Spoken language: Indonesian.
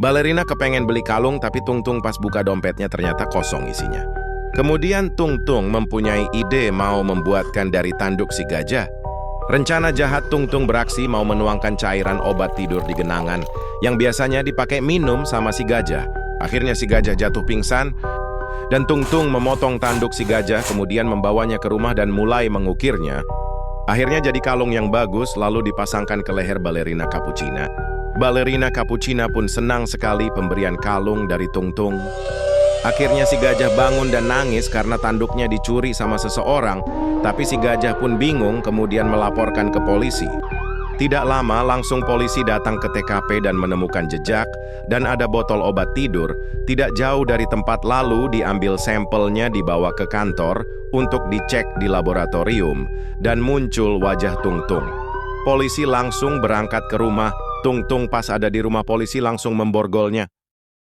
Balerina kepengen beli kalung tapi Tung pas buka dompetnya ternyata kosong isinya. Kemudian Tung mempunyai ide mau membuatkan dari tanduk si gajah. Rencana jahat Tung beraksi mau menuangkan cairan obat tidur di genangan yang biasanya dipakai minum sama si gajah. Akhirnya si gajah jatuh pingsan dan Tung memotong tanduk si gajah kemudian membawanya ke rumah dan mulai mengukirnya. Akhirnya jadi kalung yang bagus lalu dipasangkan ke leher balerina Cappuccina. Balerina Cappuccina pun senang sekali pemberian kalung dari Tung. Akhirnya si gajah bangun dan nangis karena tanduknya dicuri sama seseorang, tapi si gajah pun bingung kemudian melaporkan ke polisi. Tidak lama langsung polisi datang ke TKP dan menemukan jejak dan ada botol obat tidur tidak jauh dari tempat lalu diambil sampelnya dibawa ke kantor untuk dicek di laboratorium dan muncul wajah Tung. Polisi langsung berangkat ke rumah. Tung pas ada di rumah polisi langsung memborgolnya.